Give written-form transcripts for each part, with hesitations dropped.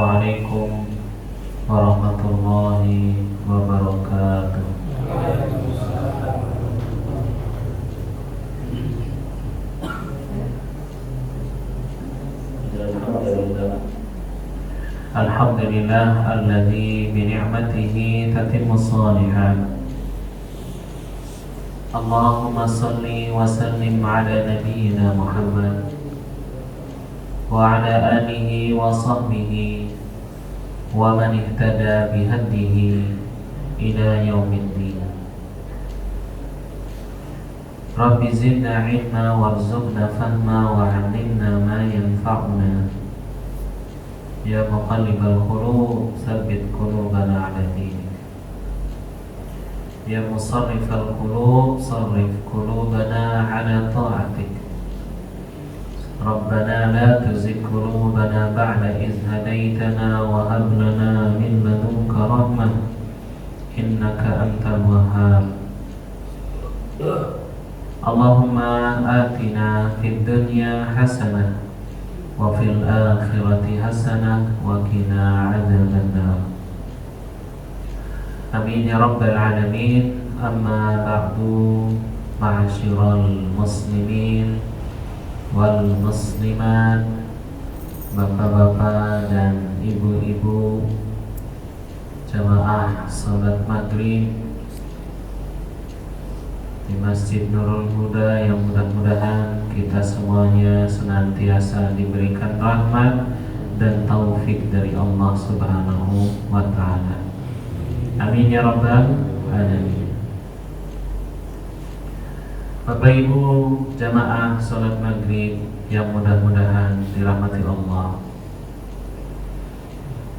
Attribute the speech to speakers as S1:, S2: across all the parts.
S1: Assalamualaikum warahmatullahi wabarakatuh. Alhamdulillah alladzi bi ni'matihi tatimmus shalihat. Allahumma salli wa sallim ala nabiyyina Muhammad wa ala alihi wa sahbihi wa man ihtada bihadihi ila yaumiddin. Rabbi zidna ilma warzuqna fahma wa 'allimna ma yanfa'una. Ya muqallibal qulub tsabbit qulubana 'ala dinik. Ya musarrifal qulub sarrif qulubana 'ala ta'atik. Rabbana la tuzigh qulubana ba'da idh hadaytana wa hab lana min ladunka rahmah innaka antal wahhab. Allahumma atina fid dunya hasanah wa fil akhirati hasanah wa qina adzabannar. Amin ya rabbal alamin. Amma ba'du, ma'asyiral muslimin wal muslimat, bapak-bapak dan ibu-ibu jamaah salat maghrib di Masjid Nurul Huda, yang mudah-mudahan kita semuanya senantiasa diberikan rahmat dan taufik dari Allah Subhanahu wa ta'ala. Amin ya rabbal alamin. Bapak Ibu jamaah salat maghrib yang mudah-mudahan dirahmati Allah,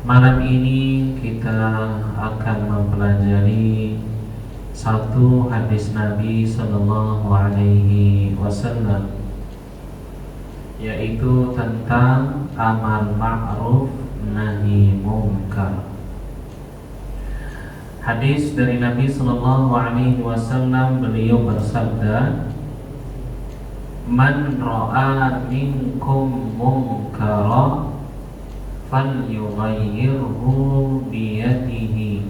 S1: malam ini kita akan mempelajari satu hadis Nabi Sallallahu Alaihi Wasallam, yaitu tentang amal ma'ruf nahi munkar. Hadis dari Nabi Sallallahu Alaihi Wasallam, beliau bersabda, "Man ra'a minkum munkara falyughayyirhu biyadihi."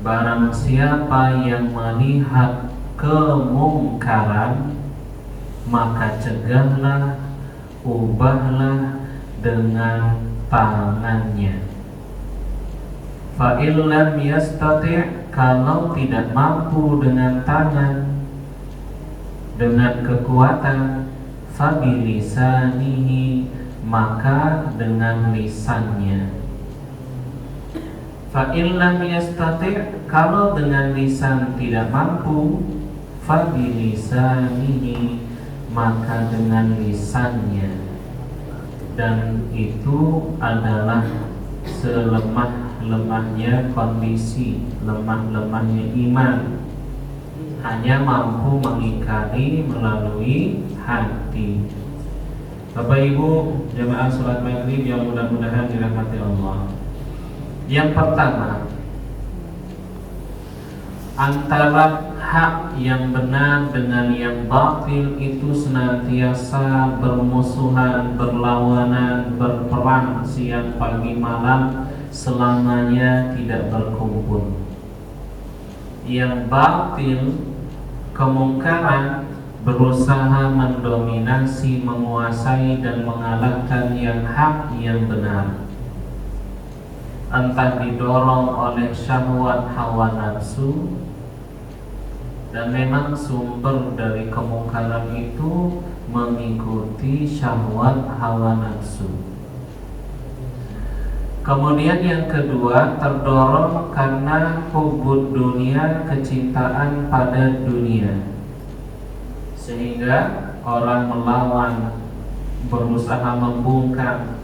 S1: Barang siapa yang melihat kemungkaran, maka cegahlah, ubahlah dengan tangannya. Fa illam yastati', kalau tidak mampu dengan tangan, dengan kekuatan, fa bilisanihi, maka dengan lisannya. Fa illam yastati', kalau dengan lisan tidak mampu, fa bilisanihi, maka dengan lisannya. Dan itu adalah selemah-lemahnya kondisi, lemah-lemahnya iman, hanya mampu mengingkari melalui hati. Bapak Ibu jamaah salat maghrib yang mudah-mudahan dirahmati Allah. Yang pertama, antara hak yang benar dengan yang batil itu senantiasa bermusuhan, berlawanan, berperang siang pagi malam, selamanya tidak berkumpul. Yang batil, kemungkaran, berusaha mendominasi, menguasai dan mengalahkan yang hak, yang benar. Entah didorong oleh syahwat hawa nafsu, dan memang sumber dari kemungkaran itu mengikuti syahwat hawa nafsu. Kemudian yang kedua, terdorong karena hubud dunia, kecintaan pada dunia, sehingga orang melawan, berusaha membungkam,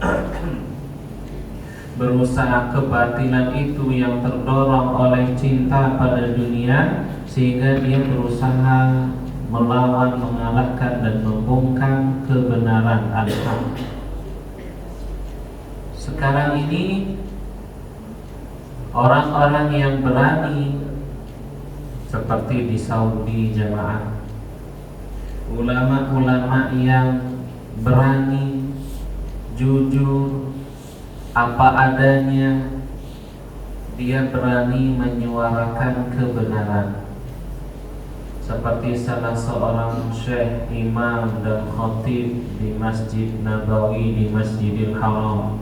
S1: berusaha kebatilan itu yang terdorong oleh cinta pada dunia, sehingga dia berusaha melawan, mengalahkan dan membungkam kebenaran al-haq. Sekarang ini orang-orang yang berani seperti di Saudi jamaah, ulama-ulama yang berani, jujur, apa adanya, dia berani menyuarakan kebenaran. Seperti salah seorang syekh, imam dan khatib di Masjid Nabawi di Masjidil Haram,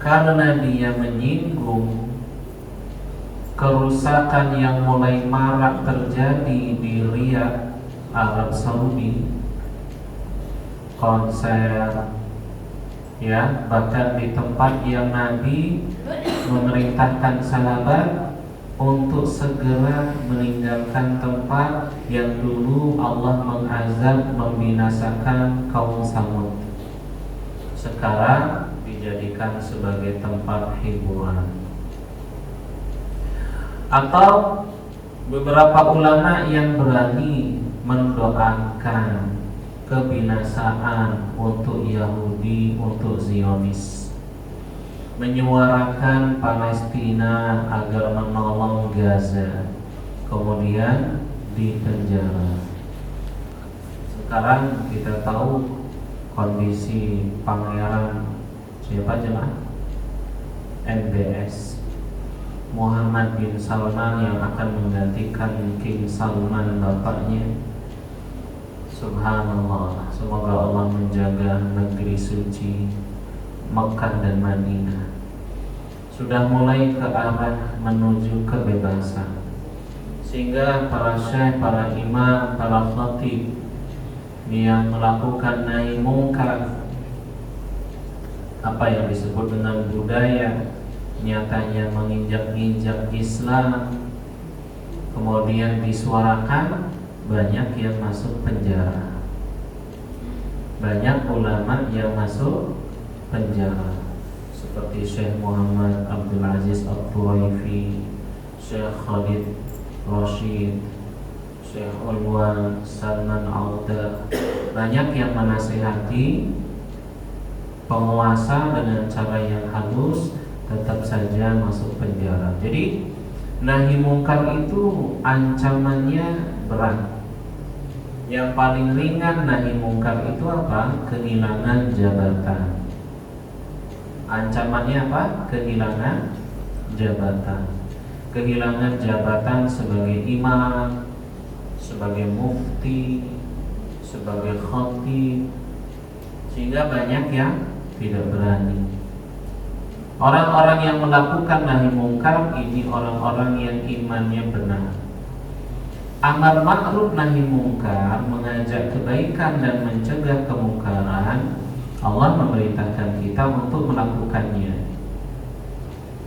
S1: karena dia menyinggung kerusakan yang mulai marak terjadi di Riyadh, Arab Saudi, konser, ya, bahkan di tempat yang Nabi memerintahkan sahabat untuk segera meninggalkan tempat yang dulu Allah mengazab membinasakan kaum Samud, sekarang dijadikan sebagai tempat hiburan. Atau beberapa ulama yang berani mendoakan kebinasaan untuk Yahudi, untuk Zionis, menyuarakan Palestina agar menolong Gaza, kemudian dipenjara. Sekarang kita tahu kondisi Pangeran siapa jemaah? MBS, Muhammad bin Salman, yang akan menggantikan King Salman bapaknya. Subhanallah, semoga Allah menjaga negeri suci Mekah dan Madinah. Sudah mulai ke arah menuju kebebasan, sehingga para syekh, para imam, para khatib yang melakukan nahi mungkar, apa yang disebut dengan budaya, nyatanya menginjak-injak Islam, kemudian disuarakan, banyak yang masuk penjara. Banyak ulama yang masuk penjara, seperti Syekh Muhammad Abdul Aziz Al-Turaifi, Syekh Khalid Rashid, Syekh Ulwan Salman Auda. Banyak yang menasihati penguasa dengan cara yang halus, tetap saja masuk penjara. Jadi nahi mungkar itu ancamannya berat. Yang paling ringan nahi mungkar itu apa? Kehilangan jabatan. Ancamannya apa? Kehilangan jabatan. Kehilangan jabatan sebagai imam, sebagai mufti, sebagai khatib, sehingga banyak yang tidak berani. Orang-orang yang melakukan nahi mungkar ini orang-orang yang imannya benar. Amar ma'ruf nahi mungkar, mengajak kebaikan dan mencegah kemungkaran, Allah memerintahkan kita untuk melakukannya.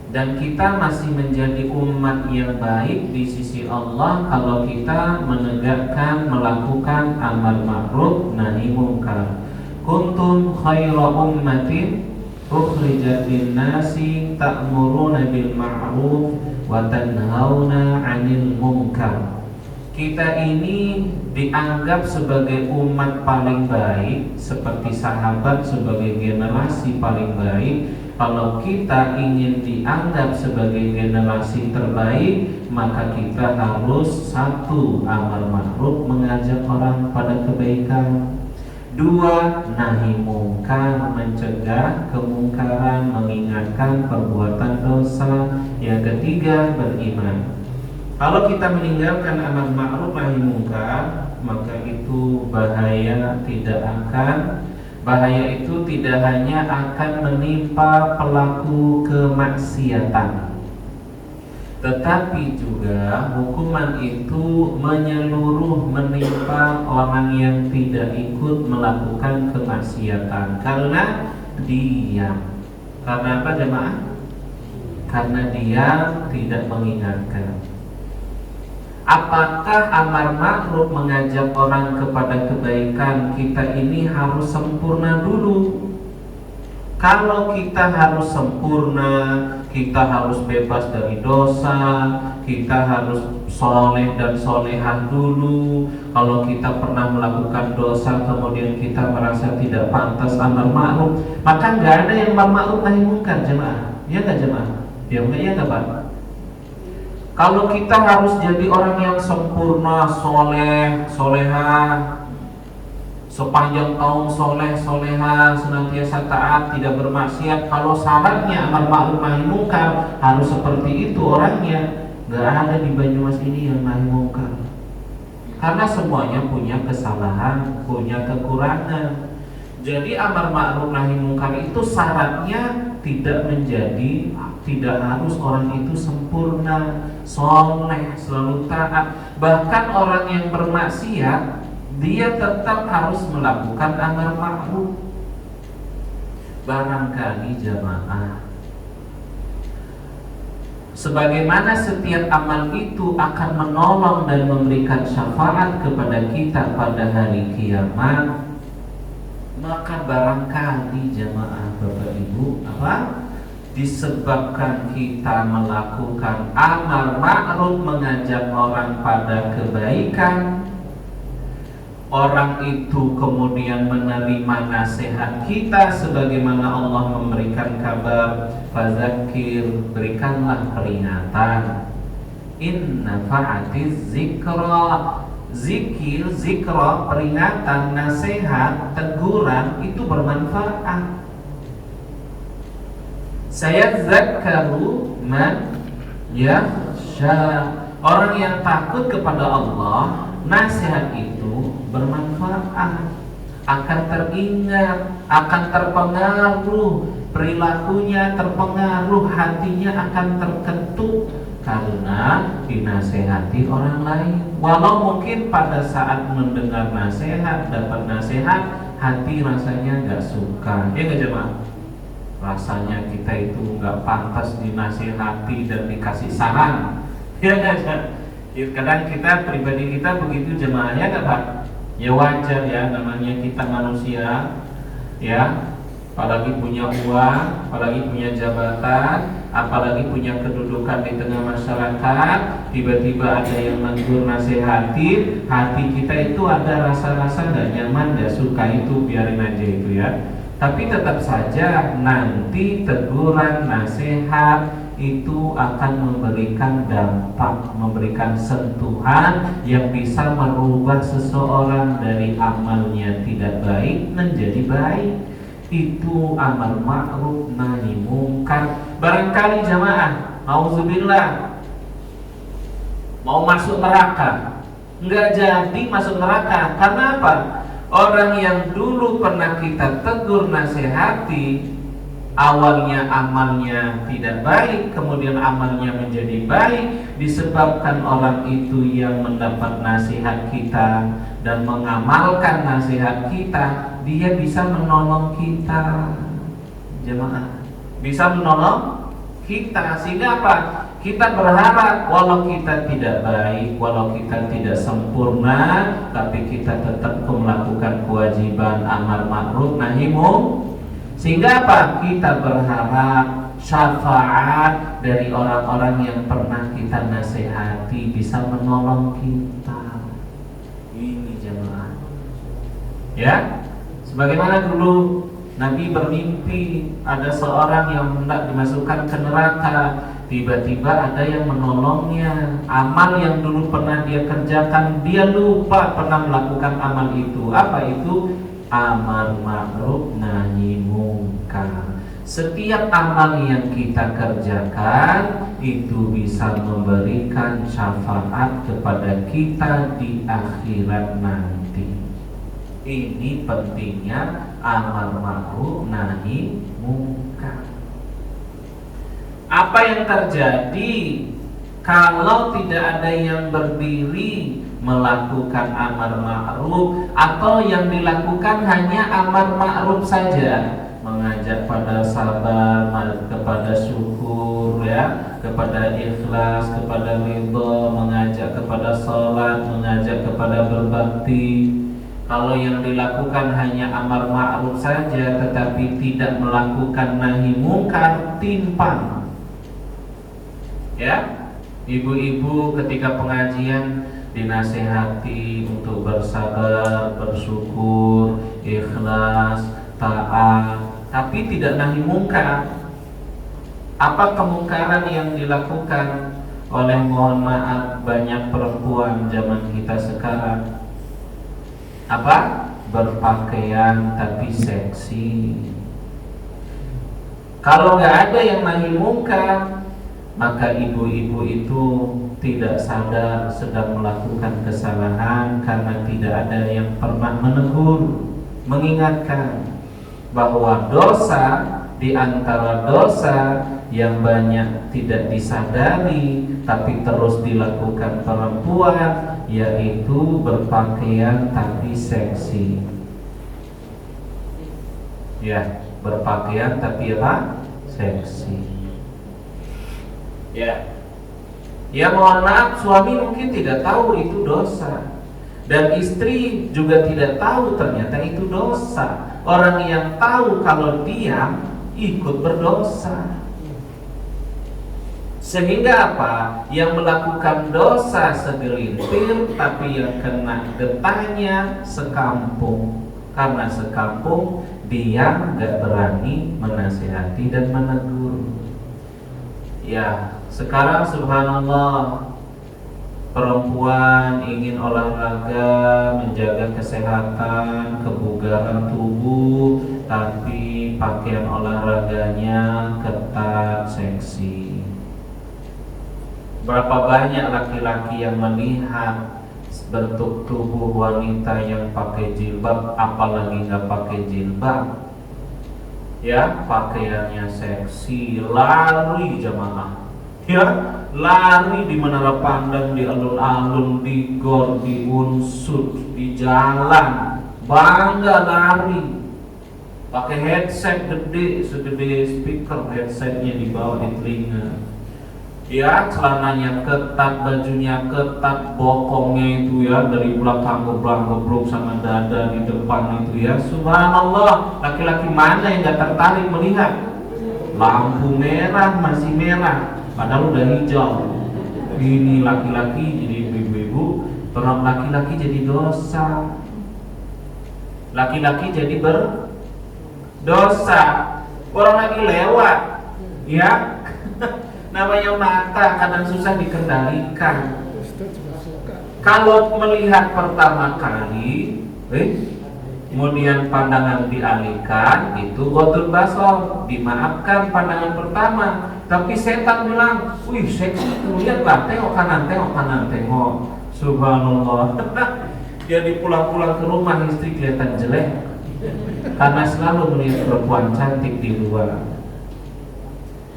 S1: Dan kita masih menjadi umat yang baik di sisi Allah kalau kita menegakkan, melakukan amar ma'ruf nahi mungkar. Kuntum khaira ummatin ukhrijat lin-nasi ta'muruna bil ma'ruf wa tanhauna 'anil munkar. Kita ini dianggap sebagai umat paling baik, seperti sahabat sebagai generasi paling baik. Kalau kita ingin dianggap sebagai generasi terbaik, maka kita harus satu, amar ma'ruf, mengajak orang pada kebaikan. Dua, nahi mungkar, mencegah kemungkaran, mengingatkan perbuatan dosa. Yang ketiga, beriman. Kalau kita meninggalkan amar ma'ruf nahi mungkar, maka itu bahaya itu tidak hanya akan menimpa pelaku kemaksiatan, tetapi juga hukuman itu menyeluruh menimpa orang yang tidak ikut melakukan kemaksiatan karena diam. Karena apa jemaah? Karena dia tidak mengingatkan. Apakah amar ma'ruf mengajak orang kepada kebaikan kita ini harus sempurna dulu? Kalau kita harus sempurna, kita harus bebas dari dosa, kita harus soleh dan solehah dulu. Kalau kita pernah melakukan dosa kemudian kita merasa tidak pantas amar ma'ruf, maka nggak ada yang amar ma'ruf nahi mungkar jemaah. Ya nggak jemaah? Ya nggak Pak? Kalau kita harus jadi orang yang sempurna, soleh, solehah, sepanjang tahun soleh soleha, senantiasa taat, tidak bermaksiat. Kalau syaratnya amar ma'ruf nahi mungkar harus seperti itu orangnya, nggak ada di Banyumas ini yang nahi mungkar. Karena semuanya punya kesalahan, punya kekurangan. Jadi amar ma'ruf nahi mungkar itu syaratnya tidak harus orang itu sempurna, soleh, selalu taat. Bahkan orang yang bermaksiat dia tetap harus melakukan amar ma'ruf. Barangkali jamaah, sebagaimana setiap amal itu akan menolong dan memberikan syafaat kepada kita pada hari kiamat, maka barangkali jamaah Bapak Ibu disebabkan kita melakukan amar ma'ruf, mengajak orang pada kebaikan, orang itu kemudian menerima nasihat kita sebagaimana Allah memberikan kabar, fadzakir, berikanlah peringatan, inna fa'atiz zikra. Zikra, peringatan, nasihat, teguran itu bermanfaat. Saya zakaru man yaksha. Orang yang takut kepada Allah, nasihat itu bermanfaat, akan teringat, akan terpengaruh, perilakunya terpengaruh, hatinya akan terketuk karena dinasehati orang lain. Walau mungkin pada saat mendengar nasihat, dapat nasihat, hati rasanya nggak suka, ya nggak jemaah? Rasanya kita itu nggak pantas dinasehati dan dikasih saran, ya nggak? Kadang kita pribadi kita begitu jemaah, ya nggak Pak? Ya wajar ya, namanya kita manusia, ya. Apalagi punya uang, apalagi punya jabatan, apalagi punya kedudukan di tengah masyarakat, tiba-tiba ada yang menegur, nasihati, hati kita itu ada rasa-rasa gak nyaman, gak suka, itu biarin aja itu ya. Tapi tetap saja nanti teguran, nasihat itu akan memberikan dampak, memberikan sentuhan yang bisa merubah seseorang dari amalnya tidak baik menjadi baik. Itu amar ma'ruf nahi mungkar. Barangkali jamaah, auzubillah, mau masuk neraka, nggak jadi masuk neraka. Karena apa? Orang yang dulu pernah kita tegur nasihati, awalnya amalnya tidak baik, kemudian amalnya menjadi baik, disebabkan orang itu yang mendapat nasihat kita dan mengamalkan nasihat kita, dia bisa menolong kita, jemaah, bisa menolong kita. Sehingga apa? Kita berharap walau kita tidak baik, walau kita tidak sempurna, tapi kita tetap melakukan kewajiban amar ma'ruf nahi mungkar. Sehingga apa? Kita berharap syafaat dari orang-orang yang pernah kita nasihati bisa menolong kita. Ini jemaah, ya. Sebagaimana dulu Nabi bermimpi ada seorang yang hendak dimasukkan ke neraka, tiba-tiba ada yang menolongnya. Amal yang dulu pernah dia kerjakan, dia lupa pernah melakukan amal itu. Apa itu? Amar ma'ruf nahi mungkar. Setiap amal yang kita kerjakan itu bisa memberikan syafaat kepada kita di akhirat nanti. Ini pentingnya amar ma'ruf nahi mungkar. Apa yang terjadi kalau tidak ada yang berdiri melakukan amar ma'ruf, atau yang dilakukan hanya amar ma'ruf saja, mengajak pada sabar, kepada syukur, ya, kepada ikhlas, kepada ridha, mengajak kepada sholat, mengajak kepada berbakti. Kalau yang dilakukan hanya amar ma'ruf saja tetapi tidak melakukan nahi mungkar, timpang. Ya, ibu-ibu ketika pengajian dinasehati untuk bersabar, bersyukur, ikhlas, taat, tapi tidak nahi mungkar. Apa kemungkaran yang dilakukan oleh, mohon maaf, banyak perempuan zaman kita sekarang? apa? Berpakaian tapi seksi. Kalau nggak ada yang nahi mungkar, maka ibu-ibu itu tidak sadar sedang melakukan kesalahan karena tidak ada yang pernah menegur, mengingatkan bahwa dosa di antara dosa yang banyak tidak disadari tapi terus dilakukan perempuan, yaitu berpakaian tapi seksi. Ya, berpakaian tapi apa? Seksi. Ya. Ya mohon maaf, suami mungkin tidak tahu itu dosa, dan istri juga tidak tahu ternyata itu dosa. Orang yang tahu kalau diam ikut berdosa. Sehingga apa? Yang melakukan dosa segelintir, tapi yang kena getahnya sekampung. Karena sekampung dia gak berani menasihati dan menegur. Ya, sekarang subhanallah, perempuan ingin olahraga, menjaga kesehatan, kebugaran tubuh, tapi pakaian olahraganya ketat, seksi. Berapa banyak laki-laki yang melihat bentuk tubuh wanita yang pakai jilbab, apalagi nggak pakai jilbab, ya pakaiannya seksi, lari jamaah, ya lari di Menara Pandang, di alun-alun, di gor, di unsur, di jalan, bangga lari, pakai headset gede, segede speaker, headsetnya dibawa di telinga, ya celananya ketat, bajunya ketat, bokongnya itu ya dari belakang geblak-geblok sama dada di depan itu ya. Subhanallah, laki-laki mana yang gak tertarik melihat? Lampu merah masih merah, padahal udah hijau. Ini laki-laki jadi ibu-ibu, orang laki-laki jadi dosa. Laki-laki jadi berdosa. Orang lagi lewat, ya. Namanya mata kadang susah dikendalikan. Kalau melihat pertama kali, kemudian pandangan dialihkan, itu ghaddul basar, dimaafkan pandangan pertama. Tapi setan bilang, wih seksi, lihatlah, tengok kanan, tengok. Subhanallah. Jadi pulang-pulang ke rumah istri kelihatan jelek, karena selalu melihat perempuan cantik di luar.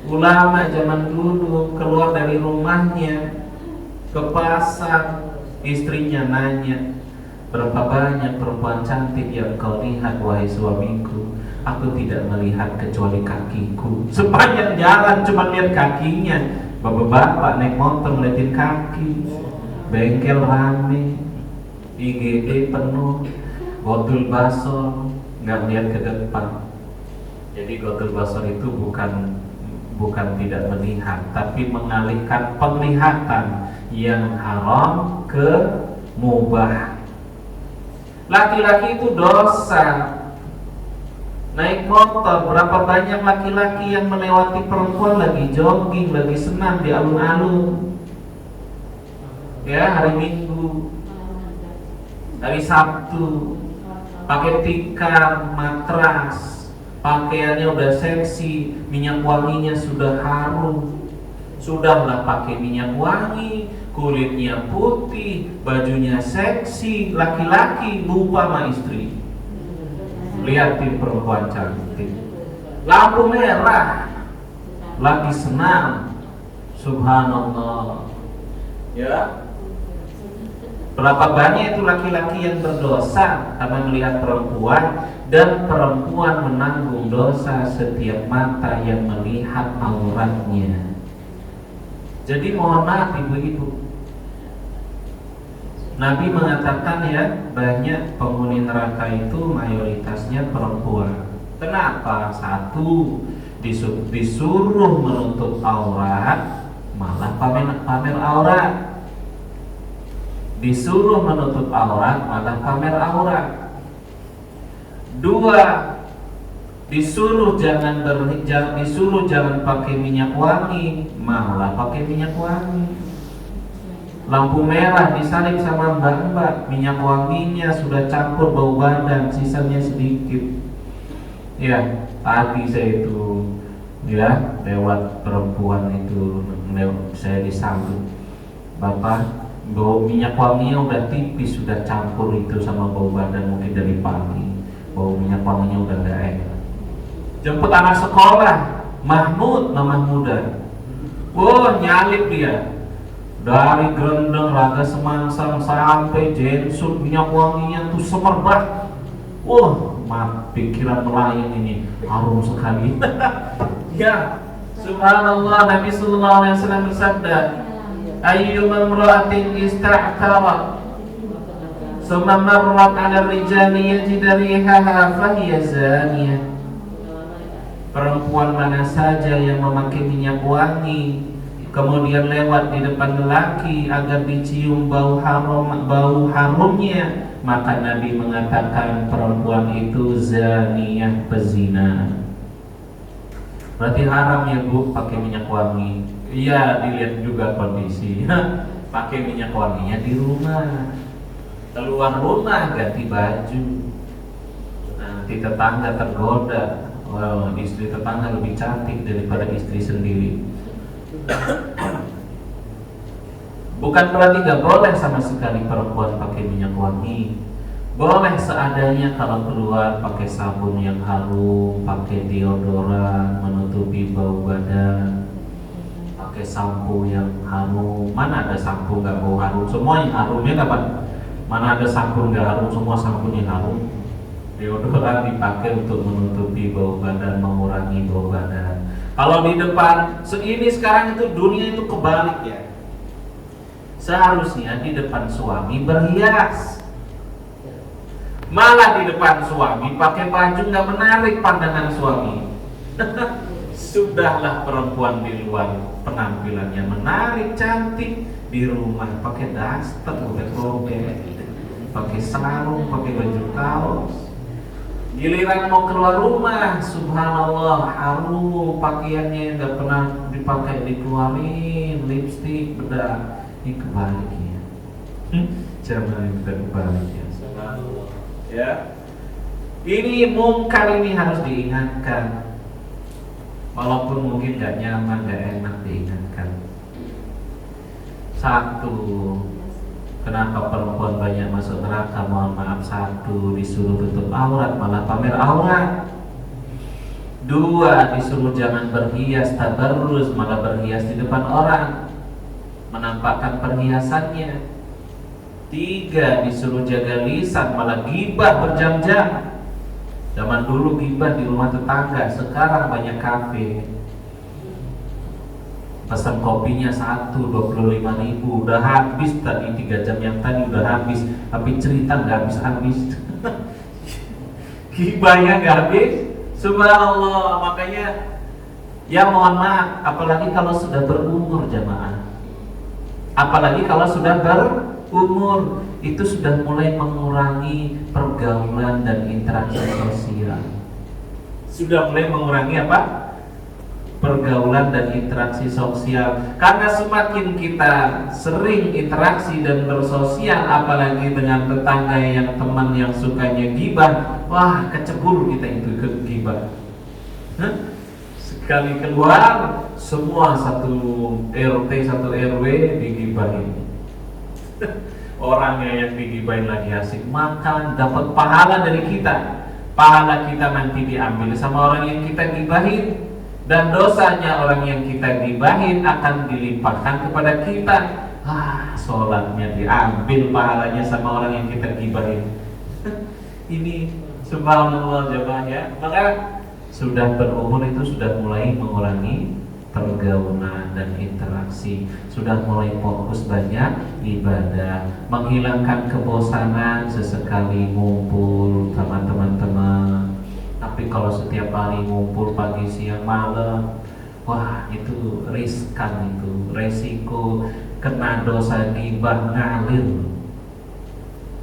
S1: Ulama zaman dulu keluar dari rumahnya ke pasar, istrinya nanya, berapa banyak perempuan cantik yang kau lihat wahai suamiku? Aku tidak melihat kecuali kakiku. Sepanjang jalan cuma lihat kakinya. Bapak-bapak naik motor ngeliatin kaki, bengkel rame, IGD penuh, ghaddul basar, nggak lihat ke depan. Jadi ghaddul basar itu bukan tidak melihat, tapi mengalihkan penglihatan yang haram ke mubah. Laki-laki itu dosa. Naik motor, berapa banyak laki-laki yang melewati perempuan lagi jogging, lagi senam di alun-alun, ya hari Minggu, hari Sabtu, pakai tikar, matras, pakaiannya udah seksi, minyak wanginya sudah harum. Sudahlah pakai minyak wangi, kulitnya putih, bajunya seksi, laki-laki lupa sama istri. Lihatin perempuan cantik, lampu merah, lagi senam. Subhanallah, ya. Berapa banyak itu laki-laki yang berdosa karena melihat perempuan, dan perempuan menanggung dosa setiap mata yang melihat auratnya. Jadi mohon maaf ibu-ibu, Nabi mengatakan ya, banyak penghuni neraka itu mayoritasnya perempuan. Kenapa? Satu, disuruh menutup aurat, malah pamer aurat. Disuruh menutup aurat, malah pamer aurat. Dua, disuruh jangan pakai minyak wangi, malah pakai minyak wangi. lampu merah disalib sama mbak-mbak, minyak wanginya sudah campur bau badan, sisanya sedikit. Ya, tadi saya itu ya lewat perempuan itu, saya disambut, Bapak, bau minyak wanginya udah tipis, sudah campur itu sama bau badan, mungkin dari pagi bau minyak wanginya udah gak enak. Jemput anak sekolah, Mahmud, mamah muda, wah nyalip dia dari Grendeng, Raga Semangsang sampai Jensun, minyak wanginya tuh semerbak. Wah, pikiran melayang ini harum sekali. Ya, subhanallah, Nabi sallallahu alaihi wasallam bersabda, ayyuma imra'atin ista'tarat summa marrat 'ala rijali yajid rihaha fahiya zaniyah. Perempuan mana saja yang memakai minyak wangi kemudian lewat di depan lelaki agar dicium bau harumnya, maka Nabi mengatakan perempuan itu zaniyah, pezina. Berarti haram ya Bu pakai minyak wangi. Iya, dilihat juga kondisi. Pakai minyak wanginya di rumah. Keluar rumah ganti baju. Nanti tetangga tergoda. Wow, istri tetangga lebih cantik daripada istri sendiri. Bukan berarti gak boleh sama sekali perempuan pakai minyak wangi. Boleh seadanya kalau keluar, pakai sabun yang harum, pakai deodoran menutupi bau badan, pakai sampo yang harum. Mana ada sampo gak bau harum? Semua yang harum ya kapan? Mana ada sampo gak harum? Semua sampo yang harum. Deodoran dipakai untuk menutupi bau badan, mengurangi bau badan. Kalau di depan, ini sekarang itu dunia itu kebalik ya. Seharusnya di depan suami berhias, malah di depan suami pakai baju nggak menarik pandangan suami. Sudahlah perempuan di luar penampilannya menarik, cantik, di rumah pakai daster, pakai robek, pakai sarung, pakai baju kaos. Giliran mau keluar rumah, subhanallah, harum, pakaiannya nggak pernah dipakai, dikeluarin, lipstik, bedak. Ini kebalik ya. Jangan kita kebalik ya. Subhanallah. Ya. Ini mungkar, ini harus diingatkan. Walaupun mungkin nggak nyaman, nggak enak diingatkan. Satu, kenapa perempuan banyak masuk neraka? Mohon maaf, satu, disuruh tutup aurat malah pamer aurat. Dua, disuruh jangan berhias, tabarruz, malah berhias di depan orang, menampakkan perhiasannya. Tiga, disuruh jaga lisan, malah gibah berjam-jam. Zaman dulu gibah di rumah tetangga, sekarang banyak kafe. Pesan kopinya 25.000, udah habis tadi, 3 jam yang tadi udah habis, tapi cerita nggak habis-habis. Gibahnya nggak habis, subhanallah. Makanya ya mohon maaf, apalagi kalau sudah berumur jamaah, apalagi kalau sudah berumur, itu sudah mulai mengurangi pergaulan dan interaksi sosial. Sudah mulai mengurangi apa? Pergaulan dan interaksi sosial. Karena semakin kita sering interaksi dan bersosial, apalagi dengan tetangga yang teman yang sukanya gibah, wah kecebur kita itu ke gibah. Sekali keluar, semua satu RT, satu RW digibahin. Orangnya yang digibahin lagi asik makan, dapat pahala dari kita. Pahala kita nanti diambil sama orang yang kita gibahin, dan dosanya orang yang kita gibahin akan dilimpahkan kepada kita. Sholatnya diambil pahalanya sama orang yang kita gibahin. Ini subhanallah jemaah ya. Maka sudah berumur itu sudah mulai mengurangi pergaulan dan interaksi, sudah mulai fokus banyak ibadah, menghilangkan kebosanan, sesekali ngumpul sama teman-teman. Tapi kalau setiap hari ngumpul pagi, siang, malam, wah itu riskan, itu resiko kena dosa ghibah ngalir.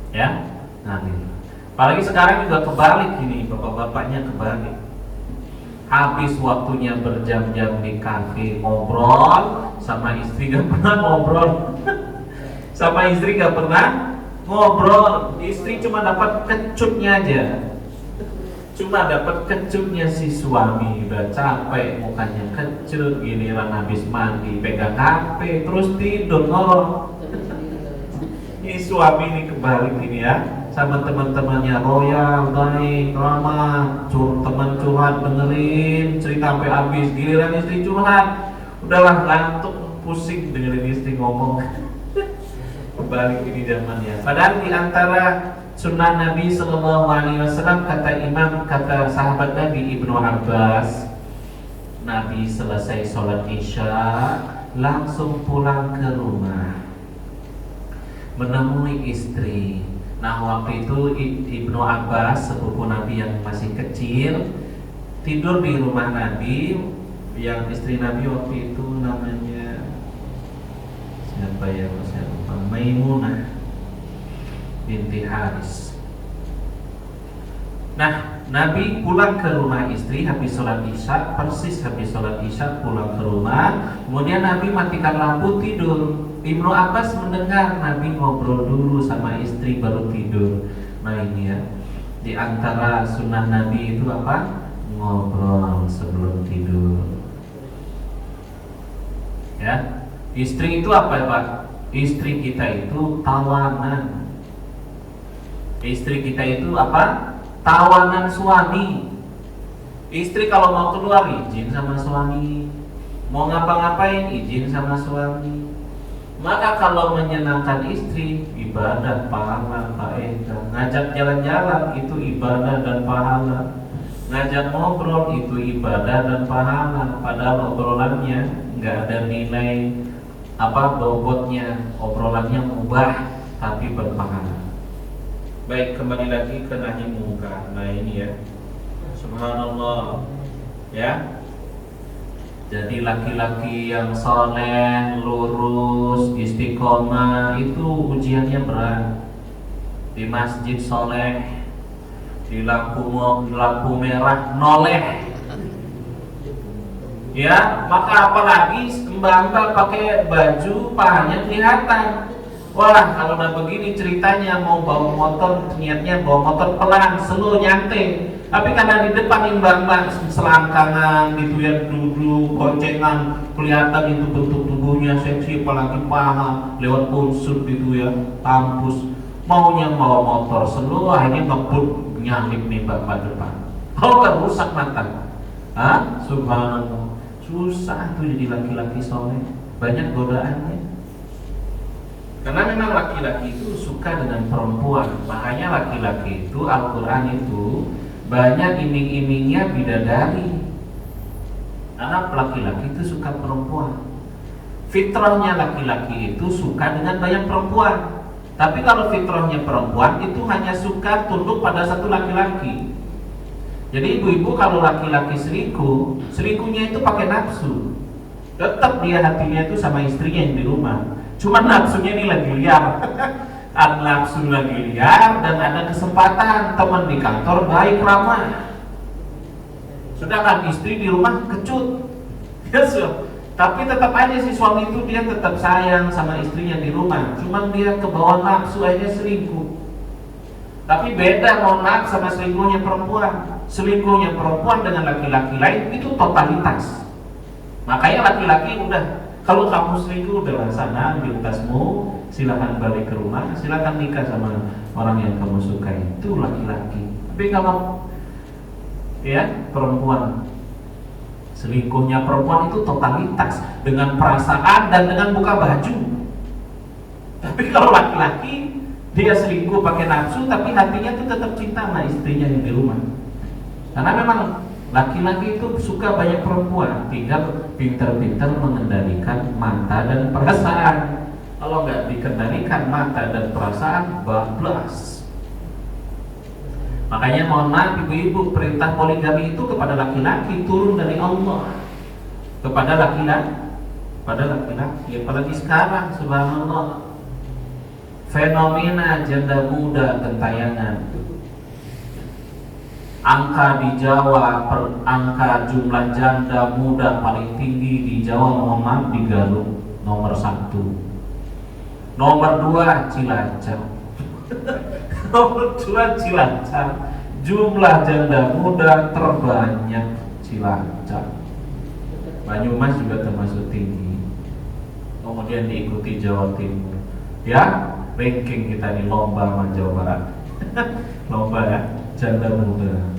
S1: Ya, ngalir. Apalagi sekarang juga kebalik ini, bapak-bapaknya kebalik. Habis waktunya berjam-jam di kafe ngobrol sama istri, gak pernah ngobrol. Sama istri gak pernah ngobrol. Istri cuma dapat kecutnya aja, cuma dapat kecutnya si suami. Udah capek, mukanya kecut, giliran habis mandi pegang HP terus tidur ngorok. Ini suami ini kebalik ini ya, sama teman-temannya royal, baik, ramah, teman curhat dengerin cerita sampai habis, giliran istri curhat udahlah ngantuk, pusing dengerin istri ngomong. Kebalik ini zamannya. Padahal di antara sunnah Nabi Sallallahu Alaihi Wasallam, kata sahabat Nabi Ibnu Abbas, Nabi selesai sholat isya langsung pulang ke rumah menemui istri. Nah waktu itu Ibnu Abbas, sepupu Nabi yang masih kecil, tidur di rumah Nabi. Yang istri Nabi waktu itu namanya siapa ya, saya lupa, Maimunah binti Haris. Nah Nabi pulang ke rumah istri habis sholat isya, persis habis sholat isya pulang ke rumah. Kemudian Nabi matikan lampu, tidur. Ibnu Abbas mendengar Nabi ngobrol dulu sama istri baru tidur. Nah ini ya, di antara sunnah Nabi itu apa? Ngobrol sebelum tidur. Ya, istri itu apa ya Pak? Istri kita itu tawanan. Istri kita itu apa? Tawanan suami. Istri kalau mau keluar izin sama suami, mau ngapa-ngapain izin sama suami. Maka kalau menyenangkan istri, ibadah, pahala, faedah. Ngajak jalan-jalan itu ibadah dan pahala. Ngajak ngobrol itu ibadah dan pahala. Padahal obrolannya nggak ada nilai bobotnya, obrolannya mubah tapi berpahala. Baik, kembali lagi ke nahi mungkar. Nah ini ya, subhanallah ya. Jadi laki-laki yang soleh, lurus, istiqomah itu ujiannya berat. Di masjid soleh, di lampu merah noleh. Ya, maka apalagi mbak-mbak pakai baju pahanya kelihatan. Wah, kalau udah begini ceritanya mau bawa motor, niatnya bawa motor pelan, slow, nyantai. Tapi karena di depan mbak-mbak selangkangan gitu ya, duduk, boncengan, kelihatan itu bentuk tubuhnya seksi, apalagi paha, lewat unsur gitu ya, kampus. Maunya bawa motor slow, akhirnya ngebut nyalip nih mbak-mbak depan. Kalau nggak rusak mata. Subhanallah. Susah tuh jadi laki-laki soleh, banyak godaannya. Karena memang laki-laki itu suka dengan perempuan. Makanya laki-laki itu Al-Quran itu banyak iming-imingnya bidadari. Karena laki-laki itu suka perempuan. Fitrahnya laki-laki itu suka dengan banyak perempuan. Tapi kalau fitrahnya perempuan itu hanya suka tunduk pada satu laki-laki. Jadi ibu-ibu kalau laki-laki selingkuh, selingkuhnya itu pakai nafsu. Tetap dia hatinya itu sama istrinya yang di rumah. Cuma nafsunya ini lagi liar. Ada nafsu lagi liar dan ada kesempatan teman di kantor baik ramah. Sedangkan istri di rumah kecut. Yes, tapi tetap aja si suami itu dia tetap sayang sama istrinya di rumah. Cuma dia kebawa nafsu aja selingkuh. Tapi beda mohon maaf sama selingkuhnya perempuan. Selingkuhnya perempuan dengan laki-laki lain itu totalitas. Makanya laki-laki udah, kalau kamu selingkuh udah sana ambil tasmu, silakan balik ke rumah, silakan nikah sama orang yang kamu sukai. Itu laki-laki. Tapi kalau ya perempuan, selingkuhnya perempuan itu totalitas dengan perasaan dan dengan buka baju. Tapi kalau laki-laki dia selingkuh pakai nafsu, tapi hatinya tuh tetap cinta sama istrinya yang di rumah. Karena memang laki-laki itu suka banyak perempuan, tinggal pintar-pintar mengendalikan mata dan perasaan. Kalau nggak dikendalikan mata dan perasaan, bablas. Makanya mohon maaf ibu-ibu, perintah poligami itu kepada laki-laki turun dari Allah kepada laki-laki, apalagi sekarang subhanallah. Fenomena janda muda gentayangan. Angka di Jawa, angka jumlah janda muda paling tinggi di Jawa, mohon maaf, di Garut nomor 1. Nomor 2 Cilacap. Nomor 2 Cilacap. Jumlah janda muda terbanyak Cilacap. Banyumas juga termasuk tinggi. Kemudian diikuti Jawa Timur. Ya, ranking kita di lomba sama Jawa Barat. Lomba ya, janda muda.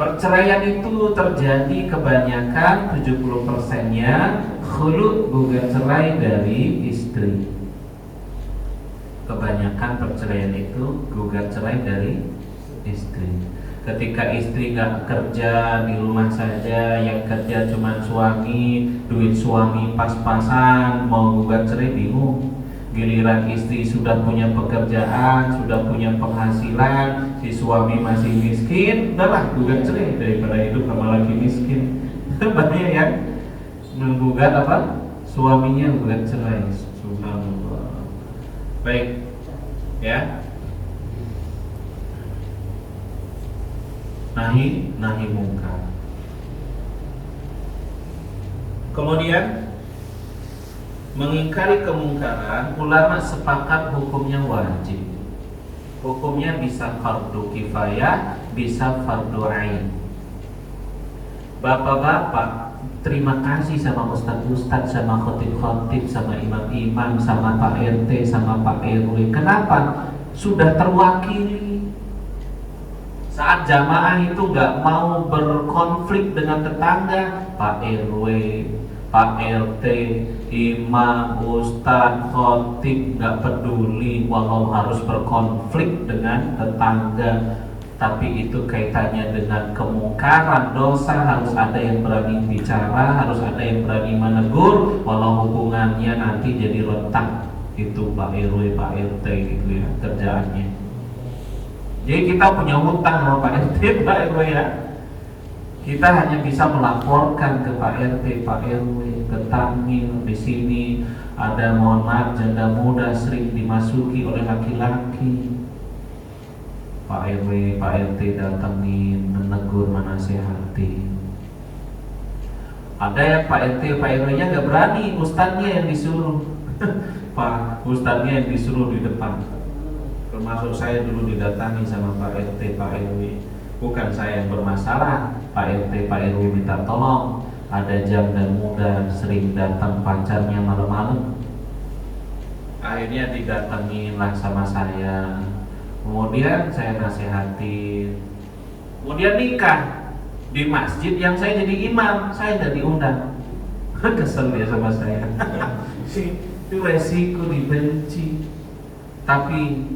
S1: Perceraian itu terjadi kebanyakan 70%-nya khulu, gugat cerai dari istri. Kebanyakan perceraian itu gugat cerai dari istri. Ketika istri nggak kerja, di rumah saja, yang kerja cuma suami, duit suami pas-pasan, mau gugat cerai bingung. Giliran istri sudah punya pekerjaan, sudah punya penghasilan, si suami masih miskin, udahlah gugat cerai daripada hidup sama laki miskin. Banyak yang menggugat apa? Suaminya gugat cerai. Subhanallah. Baik, ya. Nahi mungkar. Kemudian mengingkari kemungkaran, ulama sepakat hukumnya wajib. Hukumnya bisa fardu kifayah, bisa fardu ain. Bapak-bapak, terima kasih sama ustadz-ustadz, sama khotib-khotib, sama imam-imam, sama Pak RT, sama Pak RW. Kenapa? Sudah terwakili. Saat jamaah itu nggak mau berkonflik dengan tetangga, Pak RW, Pak RT, imam, ustadz, khotib nggak peduli walau harus berkonflik dengan tetangga, tapi itu kaitannya dengan kemungkaran dosa, harus ada yang berani bicara, harus ada yang berani menegur, walau hubungannya nanti jadi retak. Itu Pak RW, Pak RT gitu ya kerjaannya. Jadi kita punya hutang sama Pak RT, Pak RW ya. Kita hanya bisa melaporkan ke Pak RT, Pak RW, ke Tamil. Di sini ada, mohon maaf, janda muda sering dimasuki oleh laki-laki. Pak RW, Pak RT datangin, menegur, menasehati. Ada yang Pak RT, Pak RW-nya nggak berani, ustadznya yang disuruh. Pak ustadznya yang disuruh di depan. Termasuk saya dulu didatangi sama Pak RT, Pak RW. Bukan saya yang bermasalah, Pak RT, Pak RW minta tolong. Ada janda muda sering datang pacarnya malam-malam. Akhirnya didatengin lah sama saya. Kemudian saya nasihatin. Kemudian nikah di masjid yang saya jadi imam, saya tidak diundang. Kesel dia sama saya. Itu resiko dibenci. Tapi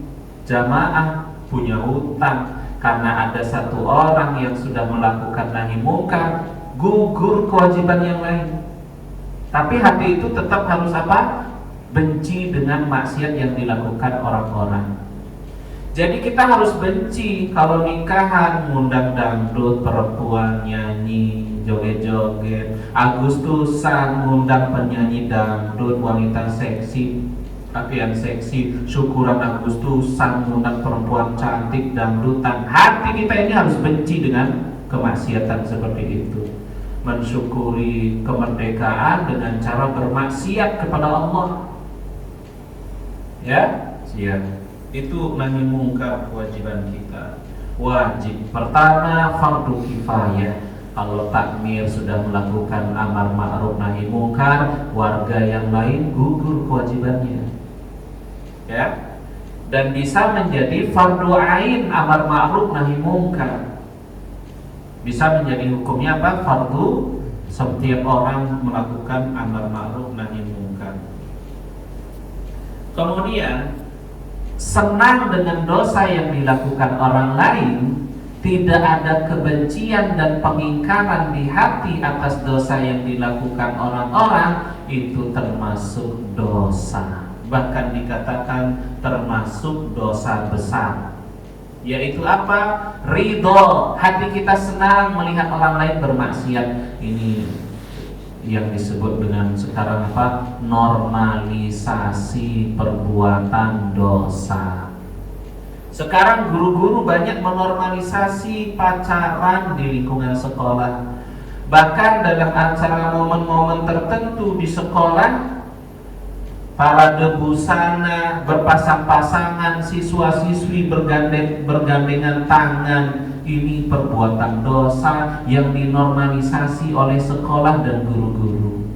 S1: jamaah punya hutang. Karena ada satu orang yang sudah melakukan nahi mungkar, gugur kewajiban yang lain. Tapi hati itu tetap harus apa? Benci dengan maksiat yang dilakukan orang-orang. Jadi kita harus benci kalau nikahan ngundang dangdut, perempuan nyanyi, joget-joget, Agustusan ngundang penyanyi dangdut, wanita seksi, pakaian seksi, syukuran Agustusan ngundang perempuan cantik, dangdutan. Hati kita ini harus benci dengan kemaksiatan seperti itu. Mensyukuri kemerdekaan dengan cara bermaksiat kepada Allah. Ya, siap. Itu nahi mungkar kewajiban kita. Wajib pertama fardu kifayah. Kalau takmir sudah melakukan amar ma'ruf nahi mungkar, warga yang lain gugur kewajibannya. Ya. Dan bisa menjadi fardu ain amar ma'ruf nahi mungkar. Bisa menjadi hukumnya apa? Fardu, setiap orang melakukan amar ma'ruf nahi mungkar. Kemudian senang dengan dosa yang dilakukan orang lain, tidak ada kebencian dan pengingkaran di hati atas dosa yang dilakukan orang-orang, itu termasuk dosa. Bahkan dikatakan termasuk dosa besar. Yaitu apa? Ridho, hati kita senang melihat orang lain bermaksiat. Ini yang disebut dengan sekarang apa? Normalisasi perbuatan dosa. Sekarang guru-guru banyak menormalisasi pacaran di lingkungan sekolah. Bahkan dalam acara momen-momen tertentu di sekolah, parade busana, berpasang-pasangan, siswa-siswi bergandengan tangan. Ini perbuatan dosa yang dinormalisasi oleh sekolah dan guru-guru.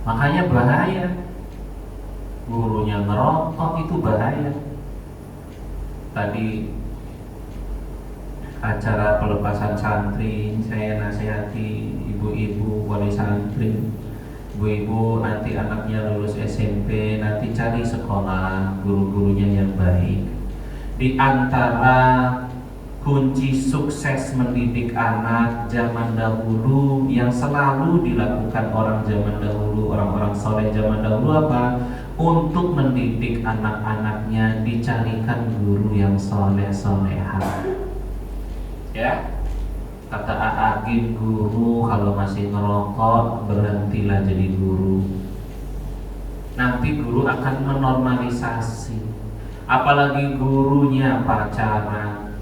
S1: Makanya bahaya. Gurunya ngerokok itu bahaya. Tadi acara pelepasan santri, saya nasihati ibu-ibu wali santri, ibu-ibu nanti anaknya lulus SMP, nanti cari sekolah guru-gurunya yang baik. Di antara kunci sukses mendidik anak zaman dahulu yang selalu dilakukan orang zaman dahulu, orang-orang soleh zaman dahulu apa? Untuk mendidik anak-anaknya dicarikan guru yang soleh-solehah. Ya, kata Aagim, guru kalau masih ngerokok berhentilah jadi guru. Nanti guru akan menormalisasi. Apalagi gurunya pacaran,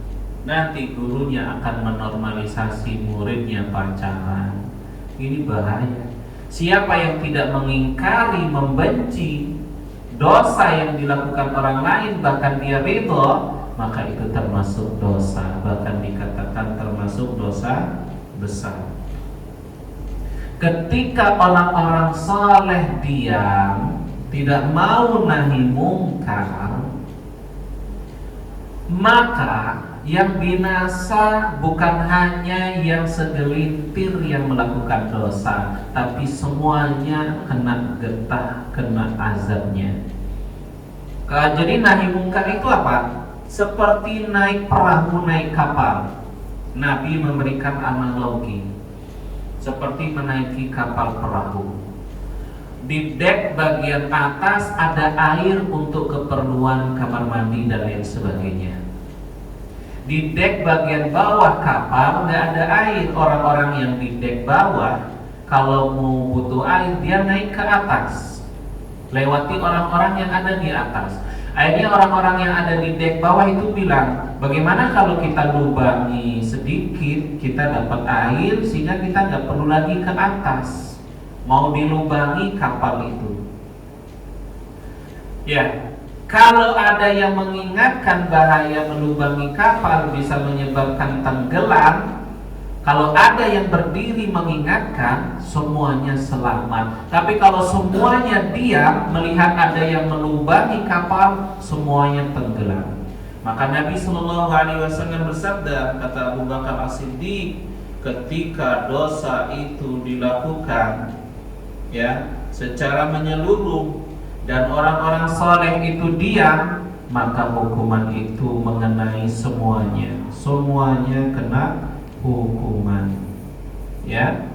S1: nanti gurunya akan menormalisasi muridnya pacaran. Ini bahaya. Siapa yang tidak mengingkari, membenci dosa yang dilakukan orang lain, bahkan dia ridho, maka itu termasuk dosa, bahkan dikatakan termasuk dosa besar. Ketika orang-orang saleh diam, tidak mau nahi mungkar, maka yang binasa bukan hanya yang segelintir yang melakukan dosa, tapi semuanya kena getah, kena azabnya. Jadi nahi mungkar itu apa? Seperti naik perahu, naik kapal. Nabi memberikan analogi seperti menaiki kapal perahu. Di dek bagian atas ada air untuk keperluan kamar mandi dan lain sebagainya. Di dek bagian bawah kapal nggak ada air. Orang-orang yang di dek bawah kalau mau butuh air dia naik ke atas, lewati orang-orang yang ada di atas. Akhirnya orang-orang yang ada di dek bawah itu bilang, bagaimana kalau kita lubangi sedikit, kita dapat air sehingga kita nggak perlu lagi ke atas. Mau dilubangi kapal itu. Ya, kalau ada yang mengingatkan bahaya melubangi kapal bisa menyebabkan tenggelam, kalau ada yang berdiri mengingatkan, semuanya selamat. Tapi kalau semuanya diam melihat ada yang melubangi kapal, semuanya tenggelam. Maka Nabi Shallallahu Alaihi Wasallam bersabda, kata Abu Bakar As-Siddiq, ketika dosa itu dilakukan ya secara menyeluruh dan orang-orang soleh itu diam, maka hukuman itu mengenai semuanya. Semuanya kena hukuman. Ya.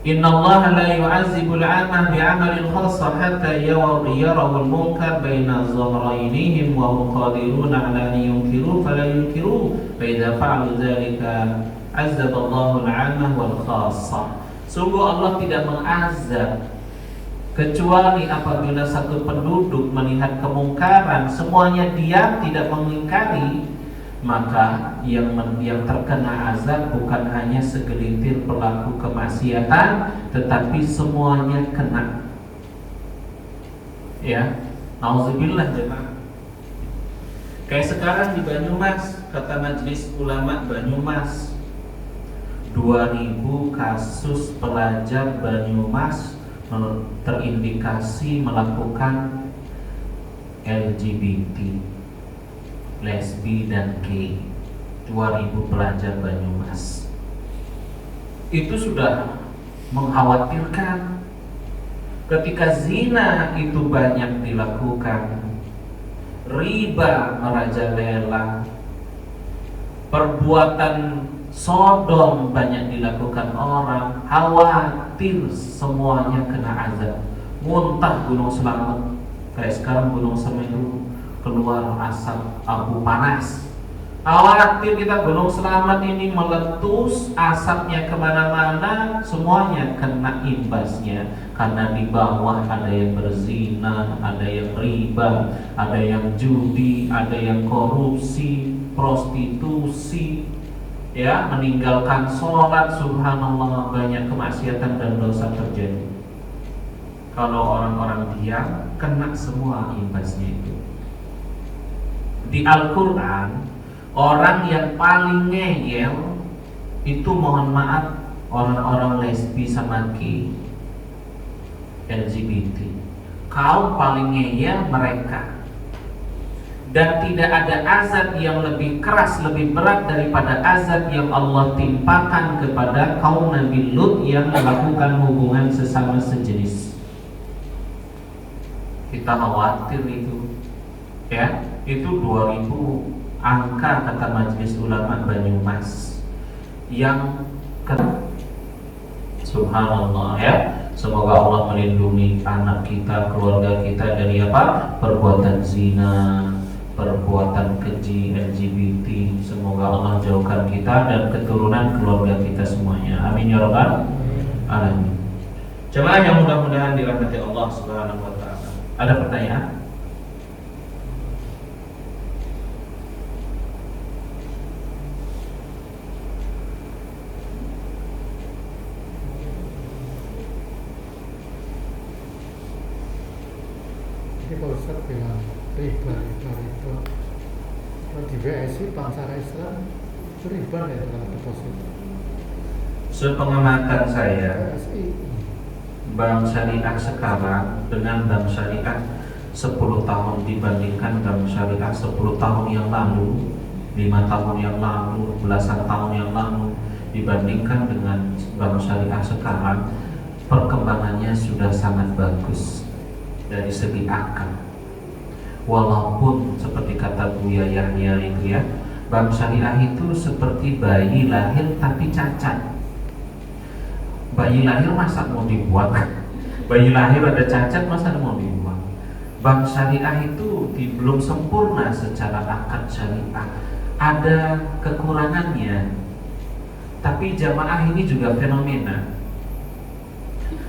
S1: Innallaha la yu'azzibul 'ama bi'amalil khassa hatta yarawul munkar baina zahraynihim wa hum qadiruna 'ala an yunkiru fala yunkiru fa idza fa'alu dzalika 'azzaballahu al-'amma wal khassa. Sungguh Allah tidak mengazab kecuali apabila satu penduduk melihat kemungkaran, semuanya diam tidak mengingkari, maka yang terkena azab bukan hanya segelintir pelaku kemaksiatan, tetapi semuanya kena. Ya, nauzubillah jemaah. Kayak sekarang di Banyumas, kata Majelis Ulama Banyumas, 2000 kasus pelajar Banyumas terindikasi melakukan LGBT, lesbi dan gay. 2000 pelajar Banyumas. Itu sudah mengkhawatirkan. Ketika zina itu banyak dilakukan, riba merajalela, perbuatan sodom banyak dilakukan orang, khawatir semuanya kena azab. Muntah Gunung Selamet, kayak sekarang Gunung Semeru keluar asap abu panas. Khawatir kita Gunung Selamet ini meletus, asapnya kemana-mana, semuanya kena imbasnya. Karena di bawah ada yang berzina, ada yang riba, ada yang judi, ada yang korupsi, prostitusi, ya, meninggalkan sholat, subhanallah, banyak kemaksiatan dan dosa terjadi. Kalau orang-orang diam, kena semua imbasnya itu. Di Al-Quran, orang yang paling ngeyel itu mohon maaf orang-orang lesbi sama gay, LGBT. Kaum paling ngeyel mereka. Dan tidak ada azab yang lebih keras, lebih berat daripada azab yang Allah timpakan kepada kaum Nabi Lut yang melakukan hubungan sesama sejenis. Kita khawatir itu, ya, itu 2000 angka kata Majelis Ulama Banyumas yang subhanallah, ya. Semoga Allah melindungi anak kita, keluarga kita dari apa? Perbuatan zina, perbuatan keji, LGBT. Semoga Allah jauhkan kita dan keturunan keluarga kita semuanya. Amin ya rabbal alamin. Jemaah yang mudah-mudahan dirahmati Allah Subhanahu wa taala. Ada pertanyaan?
S2: Jadi Pak Ustadz bilang riba kalau di BSI Bangsa Islam itu riba ya dalam deposit.
S1: Sepengamatan saya,
S2: BSI
S1: bank syariah sekarang dengan bank syariah 10 tahun dibandingkan bank syariah 10 tahun yang lalu, 5 tahun yang lalu, belasan tahun yang lalu, dibandingkan dengan bank syariah sekarang, perkembangannya sudah sangat bagus dari segi akal. Walaupun seperti kata Buya Yahya itu ya, bank syariah itu seperti bayi lahir tapi cacat. Bayi lahir masa mau dibuang? Bayi lahir ada cacat masa mau dibuang? Bank syariah itu belum sempurna secara akad syariah, ada kekurangannya. Tapi jamaah ini juga fenomena.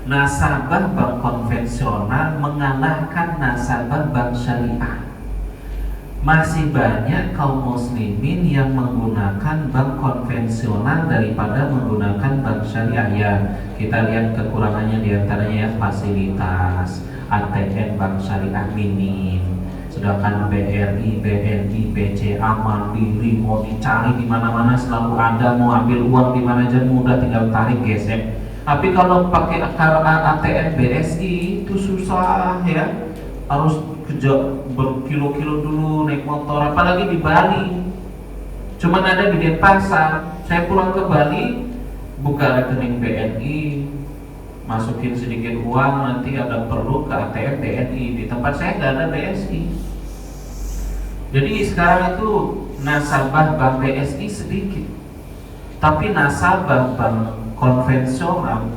S1: Nasabah bank konvensional mengalahkan nasabah bank syariah. Masih banyak kaum muslimin yang menggunakan bank konvensional daripada menggunakan bank syariah. Ya, kita lihat kekurangannya diantaranya ya, fasilitas ATM bank syariah minim. Sedangkan BRI, BNI, BCA, Mandiri mau dicari di mana-mana selalu ada, mau ambil uang di mana aja mudah, tinggal tarik gesek. Tapi kalau pakai ATM BSI itu susah ya, harus berkilo-kilo dulu naik motor, apalagi di Bali. Cuman ada di Denpasar. Saya pulang ke Bali, buka rekening BNI, masukin sedikit uang, nanti ada perlu ke ATM BNI. Di tempat saya nggak ada BSI. Jadi sekarang itu nasabah bank BSI sedikit, tapi nasabah bank konvensional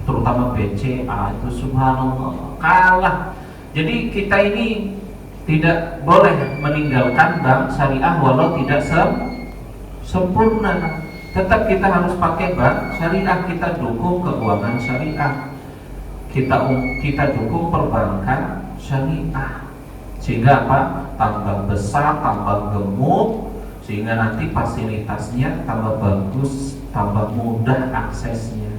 S1: terutama BCA itu subhanallah kalah. Jadi kita ini tidak boleh meninggalkan bank syariah walau tidak sempurna. Tetap kita harus pakai bank syariah, kita dukung keuangan syariah, kita dukung perbankan syariah, sehingga apa? Tambah besar, tambah gemuk, sehingga nanti fasilitasnya tambah bagus, tambah mudah aksesnya.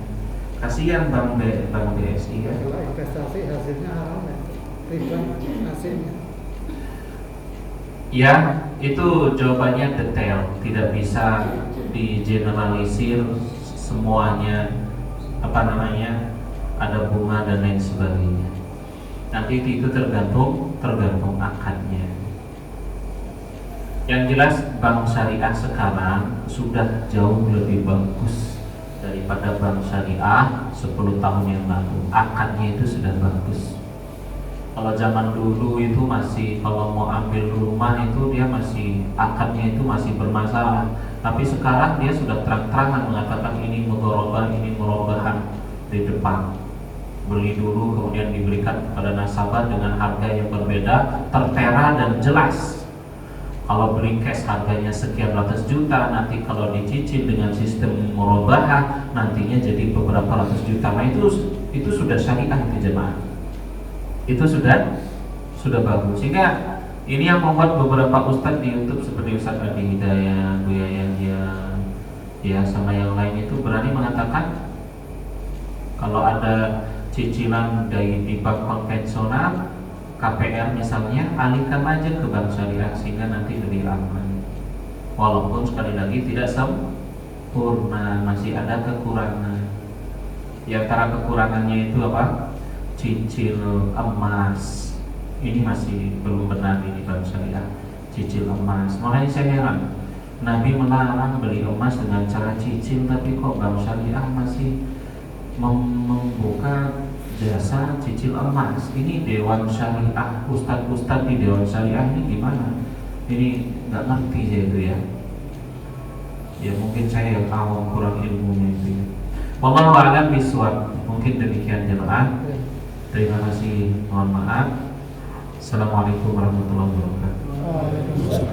S1: Kasihan bank BSI ya.
S2: Kalau investasi hasilnya haram ya, riba hasilnya.
S1: Ya, itu jawabannya detail, tidak bisa digeneralisir semuanya, ada bunga dan lain sebagainya. Nanti itu tergantung akadnya. Yang jelas bank syariah sekarang sudah jauh lebih bagus daripada bank syariah 10 tahun yang lalu. Akadnya itu sudah bagus. Kalau zaman dulu itu masih, kalau mau ambil rumah itu dia masih, akadnya itu masih bermasalah. Tapi sekarang dia sudah terang-terangan mengatakan ini mudharabah, ini murabahan di depan. Beli dulu kemudian diberikan kepada nasabah dengan harga yang berbeda, tertera dan jelas. Kalau beli cash harganya sekian ratus juta, nanti kalau dicicil dengan sistem murabahah nantinya jadi beberapa ratus juta. Nah itu sudah syariah itu jemaah. Itu sudah bagus. Sehingga ini yang membuat beberapa ustadz di YouTube seperti Ustadz Adi Hidayah, Buya Yahya, ya sama yang lain itu berani mengatakan kalau ada cicilan dari di bank konvensional KPR misalnya, alihkan aja ke bank syariah sehingga nanti lebih aman. Walaupun sekali lagi tidak sempurna, masih ada kekurangan. Di antara kekurangannya itu apa? Cicil emas. Ini masih belum benar di bank syariah, cicil emas. Makanya saya heran, Nabi melarang beli emas dengan cara cicil, tapi kok bank syariah masih membuka jasa cicil emas. Ini Dewan Syariah, ustadz-ustadz di Dewan Syariah ini gimana? Ini nggak ngerti saya itu ya. Ya mungkin saya yang awam, kurang ilmunya itu ya. Wallahu a'lam bishawab. Mungkin demikian jemaah. Terima kasih, mohon maaf. Assalamualaikum warahmatullahi wabarakatuh.